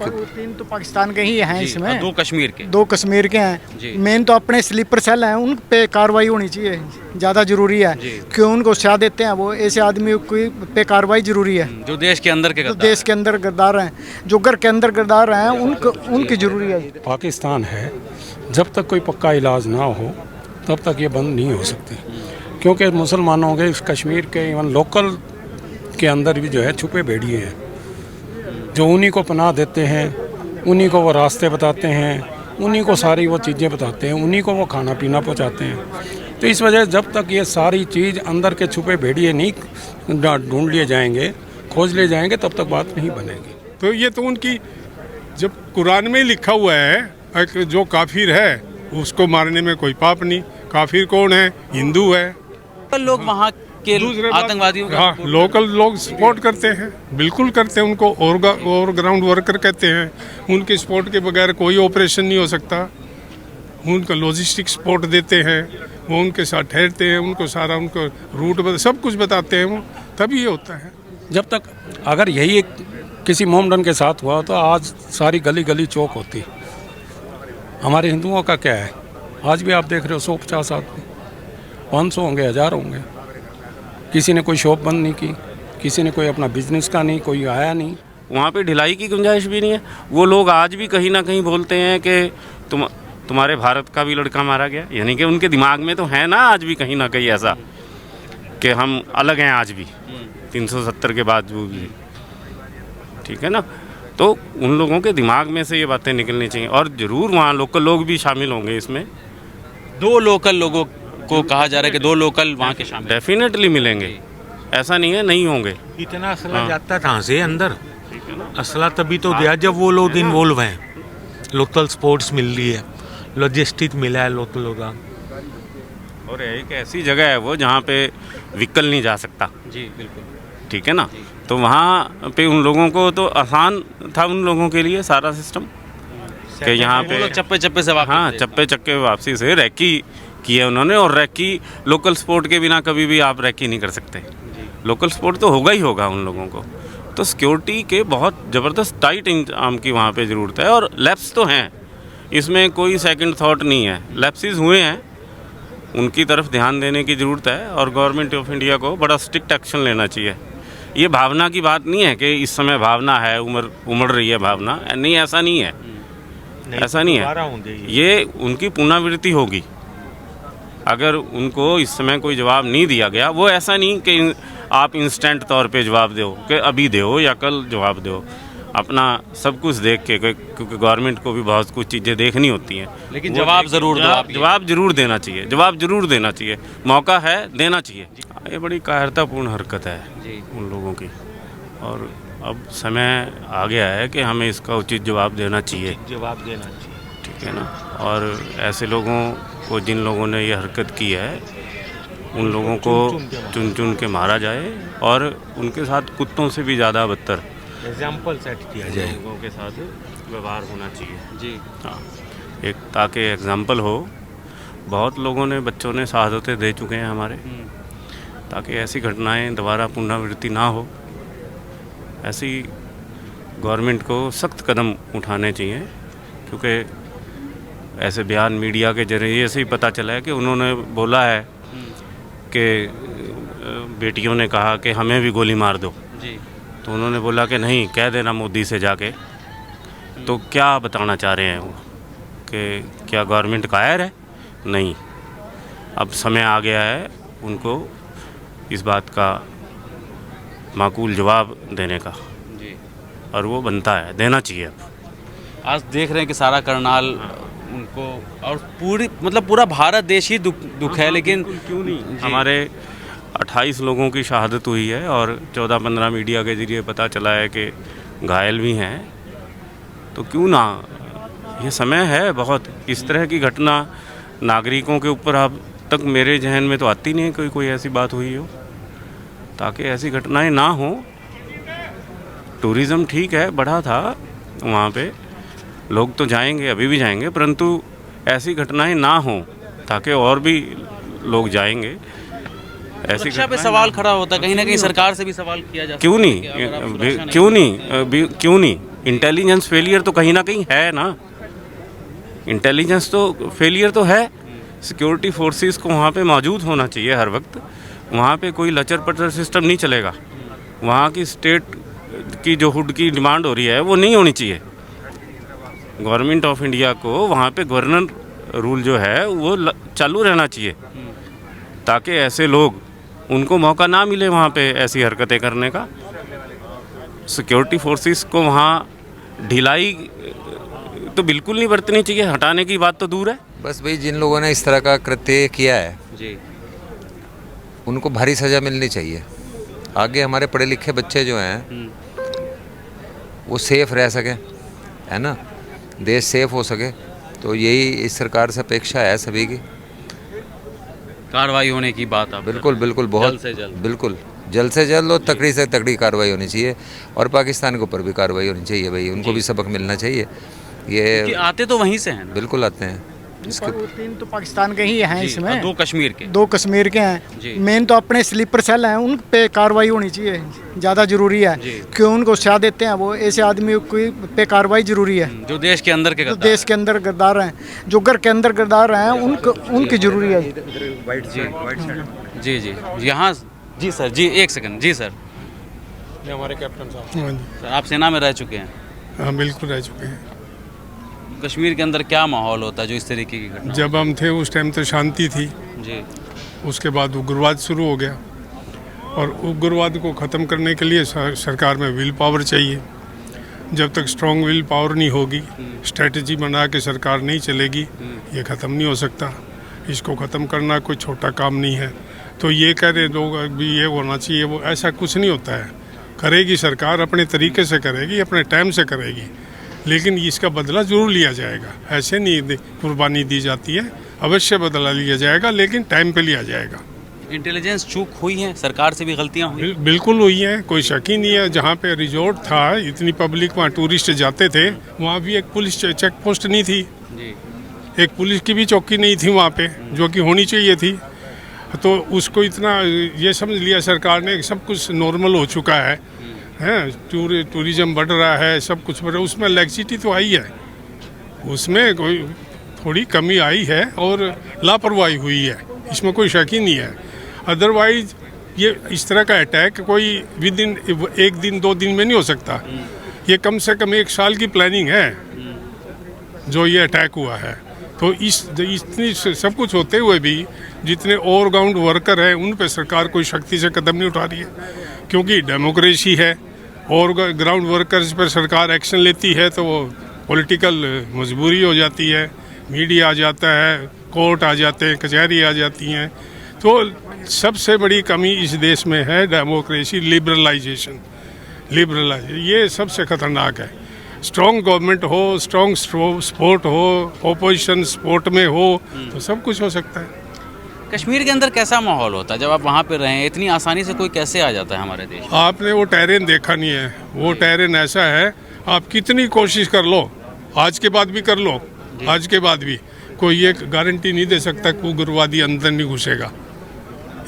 तीन तो पाकिस्तान के ही हैं जी, इसमें, और 2 कश्मीर के। 2 कश्मीर के जी। हैं। मेन तो अपने स्लीपर सेल हैं, उन पे कार्रवाई होनी चाहिए, ज़्यादा ज़रूरी है। जी। क्यों उनको सजा देते हैं, वो ऐसे आदमी पे कार्रवाई ज़रूरी है। जो देश के अंदर के जो गद्दार देश के अंदर गद्दार हैं, जो घर के अंदर गद्दार हैं, उनको उनकी ज़रूरी है। पाकिस्तान है, जब तक कोई पक्का इलाज ना हो तब तक ये बंद नहीं हो सकती, क्योंकि मुसलमानों के इस कश्मीर के इवन लोकल के अंदर भी जो है छुपे भेड़िए हैं, जो उन्हीं को पनाह देते हैं, उन्हीं को वो रास्ते बताते हैं, उन्हीं को सारी वो चीज़ें बताते हैं, उन्हीं को वो खाना पीना पहुंचाते हैं। तो इस वजह जब तक ये सारी चीज़ अंदर के छुपे भेड़िए नहीं ढूंढ लिए जाएंगे, खोज लिए जाएंगे, तब तक बात नहीं बनेगी। तो ये तो उनकी, जब कुरान में लिखा हुआ है कि जो काफिर है उसको मारने में कोई पाप नहीं। काफिर कौन है? हिंदू है। लोग वहाँ के दूसरे बात- आतंकवादियों का हाँ, लोकल लोग सपोर्ट करते हैं, बिल्कुल करते हैं उनको, और ग्राउंड वर्कर कहते हैं। उनके सपोर्ट के बगैर कोई ऑपरेशन नहीं हो सकता। उनका लॉजिस्टिक सपोर्ट देते हैं, वो उनके साथ ठहरते हैं, उनको सारा उनको रूट सब कुछ बताते हैं, वो तभी ये होता है। जब तक अगर यही एक किसी मोमडन के साथ हुआ तो आज सारी गली गली चौक होती। हमारे हिंदुओं का क्या है, आज भी आप देख रहे हो 150 आदमी, 500 होंगे, 1000 होंगे। किसी ने कोई शॉप बंद नहीं की, किसी ने कोई अपना बिजनेस का नहीं, कोई आया नहीं। वहाँ पे ढिलाई की गुंजाइश भी नहीं है। वो लोग आज भी कहीं ना कहीं बोलते हैं कि तुम्हारे भारत का भी लड़का मारा गया, यानी कि उनके दिमाग में तो है ना आज भी कहीं ना कहीं ऐसा कि हम अलग हैं आज भी 370 के बाद भी, ठीक है ना। तो उन लोगों के दिमाग में से ये बातें निकलनी चाहिए, और ज़रूर वहाँ लोकल लोग भी शामिल होंगे इसमें। 2 लोकल लोगों को कहा जा रहा है कि 2 लोकल वहाँ के शामिल। डेफिनेटली मिलेंगे, ऐसा नहीं है नहीं होंगे। इतना असला जाता कहाँ से अंदर? असला तभी तो गया जब वो लोग इन्वॉल्व हैं। लोकल स्पोर्ट्स मिल रही है, लॉजिस्टिक मिला है लोकलों का, और एक ऐसी जगह है वो जहाँ पे व्हीकल नहीं जा सकता। जी बिल्कुल, ठीक है ना। तो वहाँ पे उन लोगों को तो आसान था, उन लोगों के लिए सारा सिस्टम कि यहाँ पे चप्पे चप्पे से वापस। हाँ, चप्पे चक्के वापसी से रैकी की है उन्होंने। और रैकी लोकल स्पोर्ट के बिना कभी भी आप रैकी नहीं कर सकते। लोकल स्पोर्ट तो होगा ही होगा उन लोगों को। तो सिक्योरिटी के बहुत ज़बरदस्त टाइट इंतजाम की वहाँ पे ज़रूरत है। और लैप्स तो हैं, इसमें कोई सेकंड थॉट नहीं है। लैप्सेस हुए हैं, उनकी तरफ ध्यान देने की ज़रूरत है, और गवर्नमेंट ऑफ इंडिया को बड़ा स्ट्रिक्ट एक्शन लेना चाहिए। ये भावना की बात नहीं है कि इस समय भावना है, उमड़ रही है भावना, नहीं, ऐसा नहीं है, ऐसा नहीं है। ये उनकी पुनरावृत्ति होगी अगर उनको इस समय कोई जवाब नहीं दिया गया। वो ऐसा नहीं कि आप इंस्टेंट तौर पे जवाब दो कि अभी दो या कल जवाब दो, अपना सब कुछ देख के, क्योंकि गवर्नमेंट को भी बहुत कुछ चीज़ें देखनी होती हैं। लेकिन जवाब ज़रूर दो आप। जवाब जरूर देना चाहिए, जवाब जरूर देना चाहिए, मौका है देना चाहिए। ये बड़ी कायरतापूर्ण हरकत है उन लोगों की, और अब समय आ गया है कि हमें इसका उचित जवाब देना चाहिए। ठीक है ना। और ऐसे लोगों को, जिन लोगों ने ये हरकत की है, उन लोगों को चुन चुन के मारा जाए, और उनके साथ कुत्तों से भी ज़्यादा बदतर एग्जाम्पल सेट किया जाए। लोगों के साथ व्यवहार होना चाहिए जी। हाँ, एक ताकि एग्जाम्पल हो। बहुत लोगों ने, बच्चों ने शहादतें दे चुके हैं हमारे, ताकि ऐसी घटनाएं दोबारा पुनरावृत्ति ना हो। ऐसी गवर्नमेंट को सख्त कदम उठाने चाहिए, क्योंकि ऐसे बयान मीडिया के जरिए से ही पता चला है कि उन्होंने बोला है कि बेटियों ने कहा कि हमें भी गोली मार दो जी। तो उन्होंने बोला कि नहीं, कह देना मोदी से जाके। तो क्या बताना चाह रहे हैं वो कि क्या गवर्नमेंट कायर है? नहीं, अब समय आ गया है उनको इस बात का माकूल जवाब देने का, जी। और वो बनता है, देना चाहिए। अब आज देख रहे हैं कि सारा करनाल उनको, और पूरा भारत देश ही दुख है, लेकिन क्यों नहीं। हमारे 28 लोगों की शहादत हुई है, और 14-15 मीडिया के जरिए पता चला है कि घायल भी हैं। तो क्यों ना, ये समय है बहुत। इस तरह की घटना नागरिकों के ऊपर अब तक मेरे जहन में तो आती नहीं है कोई ऐसी बात हुई हो, ताकि ऐसी घटनाएं ना हो। टूरिज़्म ठीक है, बढ़ा था वहाँ पे, लोग तो जाएंगे, अभी भी जाएंगे, परंतु ऐसी घटनाएं ना हो, ताकि और भी लोग जाएंगे। ऐसी सुरक्षा पे सवाल खड़ा होता है, कहीं ना कहीं सरकार से भी सवाल किया जा सकता है। क्यों नहीं, इंटेलिजेंस फेलियर तो कहीं ना कहीं है ना, इंटेलिजेंस तो फेलियर तो है। सिक्योरिटी फोर्सेस को वहाँ पे मौजूद होना चाहिए हर वक्त। वहाँ पे कोई लचर पचर सिस्टम नहीं चलेगा। वहाँ की स्टेट की जो हुड की डिमांड हो रही है वो नहीं होनी चाहिए। गवर्नमेंट ऑफ इंडिया को वहाँ पे गवर्नर रूल जो है वो चालू रहना चाहिए, ताकि ऐसे लोग उनको मौका ना मिले वहाँ पे ऐसी हरकतें करने का। सिक्योरिटी फोर्सेस को वहाँ ढिलाई तो बिल्कुल नहीं बरतनी चाहिए, हटाने की बात तो दूर है। बस भाई जिन लोगों ने इस तरह का कृत्य किया है जी, उनको भारी सज़ा मिलनी चाहिए। आगे हमारे पढ़े लिखे बच्चे जो हैं वो सेफ रह सकें, है ना, देश सेफ हो सके। तो यही इस सरकार से अपेक्षा है सभी की। कार्रवाई होने की बात आप बिल्कुल बिल्कुल, बहुत जल्द से जल्द। बिल्कुल जल्द से जल्द और तकड़ी से तकड़ी कार्रवाई होनी चाहिए। और पाकिस्तान के ऊपर भी कार्रवाई होनी चाहिए भाई, उनको भी सबक मिलना चाहिए। कि ये आते तो वहीं से हैं ना? बिल्कुल आते हैं। इसके 3 तो पाकिस्तान के ही हैं जी, इसमें, और 2 कश्मीर के। 2 कश्मीर के जी। हैं। मेन तो अपने स्लीपर सेल हैं, उन पे कार्रवाई होनी चाहिए, ज़्यादा ज़रूरी है। जी। क्यों उनको सजा देते हैं? वो ऐसे आदमी पे कार्रवाई ज़रूरी है जो देश के अंदर के जो गद्दार देश के अंदर गद्दार हैं, जो घर के अंदर गद्दार हैं, उनकी ज़रूरी है। जी जी यहाँ जी सर, जी एक सेकंड, जी सर। ये हमारे कैप्टन साहब। हाँ जी, सर आप सेना में रह चुके हैं, हाँ बिल्कुल रह चुके हैं। कश्मीर के अंदर क्या माहौल होता है जो इस तरीके की घटना? जब हम थे उस टाइम तो शांति थी, जी उसके बाद उग्रवाद शुरू हो गया। और उग्रवाद को ख़त्म करने के लिए सरकार में विल पावर चाहिए। जब तक स्ट्रॉन्ग विल पावर नहीं होगी, स्ट्रेटजी बना के सरकार नहीं चलेगी, ये ख़त्म नहीं हो सकता। इसको ख़त्म करना कोई छोटा काम नहीं है। तो ये कह रहे लोग भी ये होना चाहिए, वो ऐसा कुछ नहीं होता है। करेगी सरकार, अपने तरीके से करेगी, अपने टाइम से करेगी, लेकिन इसका बदला ज़रूर लिया जाएगा। ऐसे नहीं कुर्बानी दी जाती है, अवश्य बदला लिया जाएगा, लेकिन टाइम पे लिया जाएगा। इंटेलिजेंस चूक हुई है, सरकार से भी गलतियाँ हुई। बिल्कुल हुई है, कोई शक ही नहीं है। जहाँ पे रिजॉर्ट था, इतनी पब्लिक वहाँ टूरिस्ट जाते थे, वहाँ भी एक पुलिस चेक पोस्ट नहीं थी, जी एक पुलिस की भी चौकी नहीं थी वहाँ पे, जो कि होनी चाहिए थी। तो उसको इतना ये समझ लिया सरकार ने कि सब कुछ नॉर्मल हो चुका है, टूरिज्म बढ़ रहा है, सब कुछ बढ़ रहा है। उसमें लैक्सिटी तो आई है, उसमें कोई थोड़ी कमी आई है और लापरवाही हुई है, इसमें कोई शक ही नहीं है। अदरवाइज ये इस तरह का अटैक कोई विद इन 1 दिन 2 दिन में नहीं हो सकता। ये कम से कम 1 साल की प्लानिंग है जो ये अटैक हुआ है। तो इतनी सब कुछ होते हुए भी जितने ओवर ग्राउंड वर्कर हैं उन पे सरकार कोई शक्ति से कदम नहीं उठा रही है, क्योंकि डेमोक्रेसी है। और ग्राउंड वर्कर्स पर सरकार एक्शन लेती है तो वो पॉलिटिकल मजबूरी हो जाती है, मीडिया आ जाता है, कोर्ट आ जाते हैं, कचहरी आ जाती हैं। तो सबसे बड़ी कमी इस देश में है डेमोक्रेसी, लिबरलाइजेशन। ये सबसे खतरनाक है। स्ट्रॉन्ग गवर्नमेंट हो, स्ट्रॉन्ग सपोर्ट हो, ओपोजिशन सपोर्ट में हो तो सब कुछ हो सकता है। कश्मीर के अंदर कैसा माहौल होता है जब आप वहाँ पे रहें? इतनी आसानी से कोई कैसे आ जाता है हमारे देश? आपने वो टेरेन देखा नहीं है, वो टेरेन ऐसा है, आप कितनी कोशिश कर लो, आज के बाद भी कर लो, आज के बाद भी कोई ये गारंटी नहीं दे सकता कि उग्रवादी अंदर नहीं घुसेगा।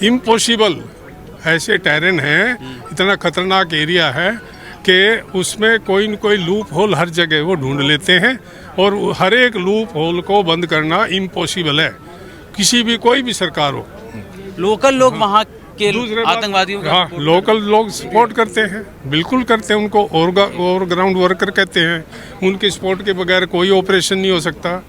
इम्पॉसिबल। ऐसे टेरेन है, इतना खतरनाक एरिया है कि उसमें कोई न कोई लूप होल हर जगह वो ढूंढ लेते हैं, और हर एक लूप होल को बंद करना इम्पॉसिबल है, किसी भी कोई भी सरकार हो। लोकल लोग वहाँ के दूसरे बात- आतंकवादियों का हाँ, लोकल लोग सपोर्ट करते हैं, बिल्कुल करते हैं। उनको और ग्राउंड वर्कर कहते हैं। उनके सपोर्ट के बगैर कोई ऑपरेशन नहीं हो सकता।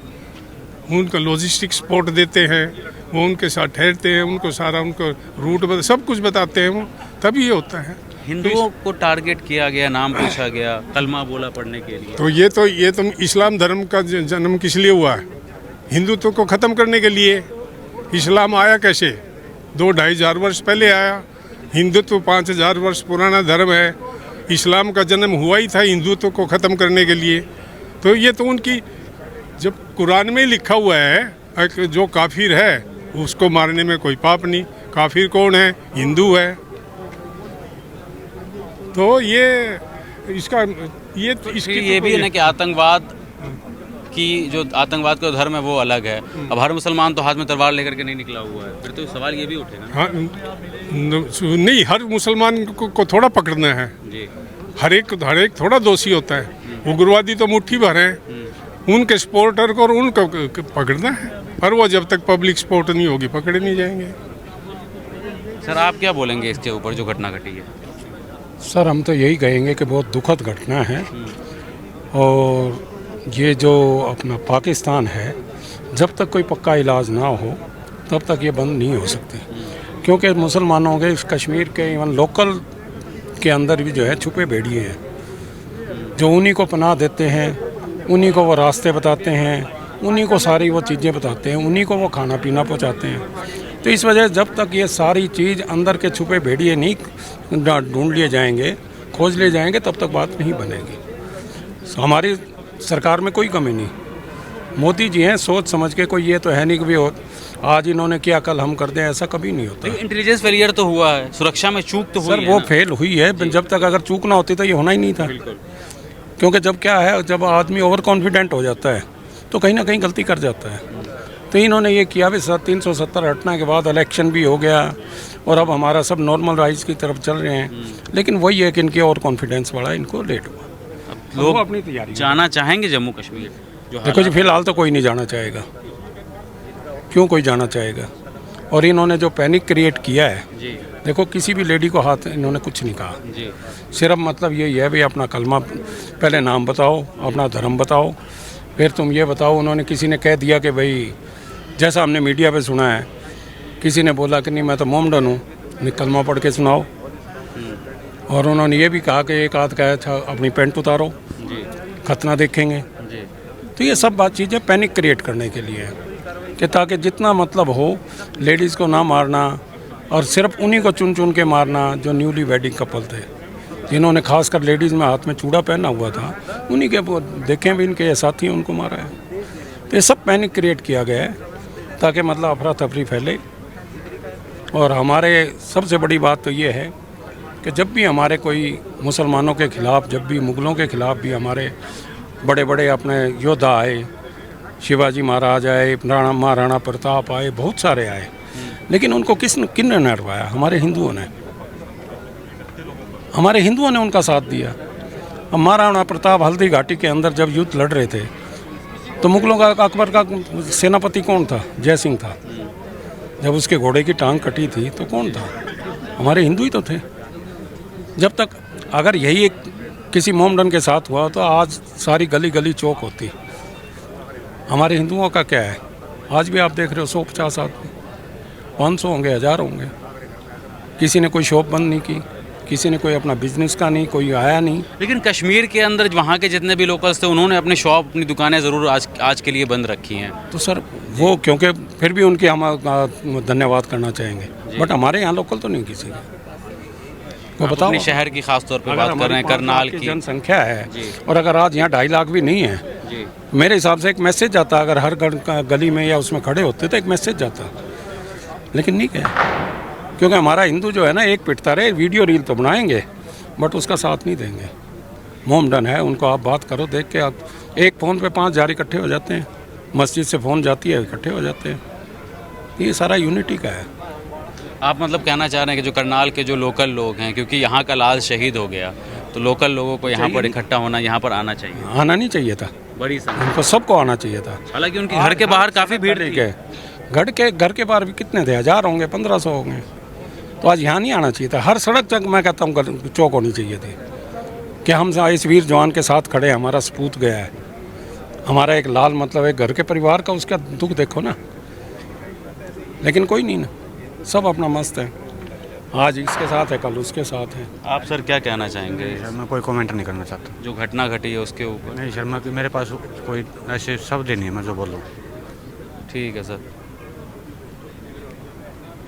उनका लॉजिस्टिक सपोर्ट देते हैं, वो उनके साथ ठहरते हैं, उनको सारा उनको रूट सब कुछ बताते हैं, वो तभी ये होता है। हिंदुओं को टारगेट किया गया, नाम पूछा गया, कलमा बोला पढ़ने के लिए। तो ये तो इस्लाम धर्म का जन्म किस लिए हुआ है? हिंदुत्व को ख़त्म करने के लिए। इस्लाम आया कैसे? 2-2.5 हज़ार वर्ष पहले आया। हिंदुत्व 5,000 वर्ष पुराना धर्म है। इस्लाम का जन्म हुआ ही था हिंदुत्व को ख़त्म करने के लिए। तो ये तो उनकी, जब कुरान में लिखा हुआ है कि जो काफिर है उसको मारने में कोई पाप नहीं। काफिर कौन है? हिंदू है। तो ये इसका इसकी ये भी है ना कि आतंकवाद की जो आतंकवाद का धर्म है वो अलग है। अब हर मुसलमान तो हाथ में तलवार लेकर के नहीं निकला हुआ है, फिर तो सवाल ये भी उठेगा ना। हाँ, नहीं, हर मुसलमान को थोड़ा पकड़ना है। जी हर एक थोड़ा दोषी होता है। उग्रवादी तो मुट्ठी भर हैं, उनके सपोर्टर को और उनको पकड़ना है, और वो जब तक पब्लिक सपोर्ट नहीं होगी पकड़े नहीं जाएंगे। सर आप क्या बोलेंगे इसके ऊपर जो घटना घटी है? सर हम तो यही कहेंगे कि बहुत दुखद घटना है, और ये जो अपना पाकिस्तान है, जब तक कोई पक्का इलाज ना हो तब तक ये बंद नहीं हो सकते, क्योंकि मुसलमानों के इस कश्मीर के इवन लोकल के अंदर भी जो है छुपे भेड़िए हैं, जो उन्हीं को पनाह देते हैं, उन्हीं को वो रास्ते बताते हैं, उन्हीं को सारी वो चीज़ें बताते हैं, उन्हीं को वो खाना पीना पहुंचाते हैं। तो इस वजह से जब तक ये सारी चीज़ अंदर के छुपे भेड़िए नहीं ढूंढ लिए जाएंगे, खोज लिए जाएंगे, तब तक बात नहीं बनेगी। हमारी सरकार में कोई कमी नहीं, मोदी जी हैं सोच समझ के, कोई ये तो है नहीं कि भी आज इन्होंने किया कल हम कर दें, ऐसा कभी नहीं होता। इंटेलिजेंस फेलियर तो हुआ है, सुरक्षा में चूक तो हुई सर है वो ना? फेल हुई है, जब तक अगर चूक ना होती तो ये होना ही नहीं था। क्योंकि जब क्या है, जब आदमी ओवर कॉन्फिडेंट हो जाता है तो कहीं ना कहीं गलती कर जाता है। तो इन्होंने ये किया भी 370 हटने के बाद इलेक्शन भी हो गया और अब हमारा सब नॉर्मल राइज की तरफ चल रहे हैं, लेकिन वही है कि इनकी और कॉन्फिडेंस बढ़ा, इनको लेट हुआ। लोग अपनी तैयारी जाना चाहेंगे जम्मू कश्मीर जो देखो जी, फिलहाल तो कोई नहीं जाना चाहेगा, क्यों कोई जाना चाहेगा। और इन्होंने जो पैनिक क्रिएट किया है, जी देखो किसी भी लेडी को हाथ इन्होंने कुछ नहीं कहा, जी सिर्फ मतलब यही है भाई अपना कलमा पहले नाम बताओ, अपना धर्म बताओ, फिर तुम ये बताओ। उन्होंने किसी ने कह दिया कि भाई, जैसा हमने मीडिया पे सुना है, किसी ने बोला कि नहीं मैं तो मोमडन हूँ, नहीं कलमा पढ़ के सुनाओ। और उन्होंने ये भी कहा कि एक आध कहा था अपनी पैंट उतारो, जी खतना देखेंगे। जी तो ये सब बात चीज़ें पैनिक क्रिएट करने के लिए है कि ताकि जितना मतलब हो लेडीज़ को ना मारना, और सिर्फ उन्हीं को चुन चुन के मारना जो न्यूली वेडिंग कपल थे, जिन्होंने खासकर लेडीज़ में हाथ में चूड़ा पहना हुआ था, उन्हीं के वो देखें भी इनके साथी उनको मारा है। तो ये सब पैनिक क्रिएट किया गया है ताकि मतलब अफरा तफरी फैले। और हमारे सबसे बड़ी बात तो ये है कि जब भी हमारे कोई मुसलमानों के ख़िलाफ़, जब भी मुग़लों के ख़िलाफ़ भी हमारे बड़े बड़े अपने योद्धा आए, शिवाजी महाराज आए, महाराणा प्रताप आए, बहुत सारे आए, लेकिन उनको किन ने हरवाया? हमारे हिंदुओं ने, हमारे हिंदुओं ने उनका साथ दिया। अब महाराणा प्रताप हल्दी घाटी के अंदर जब युद्ध लड़ रहे थे तो मुगलों का अकबर का सेनापति कौन था? जय सिंह था। जब उसके घोड़े की टांग कटी थी तो कौन था? हमारे हिंदू ही तो थे। जब तक अगर यही एक किसी मोमडन के साथ हुआ तो आज सारी गली गली चौक होती। हमारे हिंदुओं का क्या है? आज भी आप देख रहे हो 150 आदमी, 500 होंगे, 1000 होंगे। किसी ने कोई शॉप बंद नहीं की, किसी ने कोई अपना बिजनेस का नहीं, कोई आया नहीं। लेकिन कश्मीर के अंदर वहाँ के जितने भी लोकल्स थे उन्होंने अपनी शॉप, अपनी दुकानें ज़रूर आज के लिए बंद रखी हैं। तो सर वो क्योंकि फिर भी उनके हम धन्यवाद करना चाहेंगे, बट हमारे यहाँ लोकल तो नहीं किसी का। वो बताओ, अपने शहर की खास तौर पे बात कर रहे हैं, करनाल की जनसंख्या है, और अगर आज यहाँ 2.5 लाख भी नहीं है, जी मेरे हिसाब से एक मैसेज जाता, अगर हर गली में या उसमें खड़े होते तो एक मैसेज जाता, लेकिन नहीं क्या, क्योंकि हमारा हिंदू जो है ना, एक पिटता रहे, वीडियो रील तो बनाएंगे बट उसका साथ नहीं देंगे। मोमडन है, उनको आप बात करो, देख के आप एक फ़ोन पे 5 जार इकट्ठे हो जाते हैं, मस्जिद से फ़ोन जाती है, इकट्ठे हो जाते हैं। ये सारा यूनिटी का है। आप मतलब कहना चाह रहे हैं कि जो करनाल के जो लोकल लोग हैं, क्योंकि यहाँ का लाल शहीद हो गया, तो लोकल लोगों को यहाँ पर इकट्ठा होना, यहाँ पर आना चाहिए, आना नहीं चाहिए था, बड़ी संख्या, उनको सबको आना चाहिए था। हालांकि उनके घर के बाहर काफ़ी भीड़ थी। घर के बाहर भी कितने थे? 1000 होंगे, 1500 होंगे। तो आज यहाँ नहीं आना चाहिए था। हर सड़क तक मैं कहता हूँ चौक होनी चाहिए थी कि हम इस वीर जवान के साथ खड़े, हमारा सपूत गया है, हमारा एक लाल मतलब एक घर के परिवार का, उसका दुख देखो ना। लेकिन कोई नहीं ना, सब अपना मस्त है, आज इसके साथ है, कल उसके साथ है। आप सर क्या कहना चाहेंगे? मैं कोई कमेंट नहीं करना चाहता। जो घटना घटी है उसके ऊपर नहीं शर्मा, मेरे पास कोई ऐसे शब्द ही नहीं है मैं जो बोलूँ। ठीक है सर।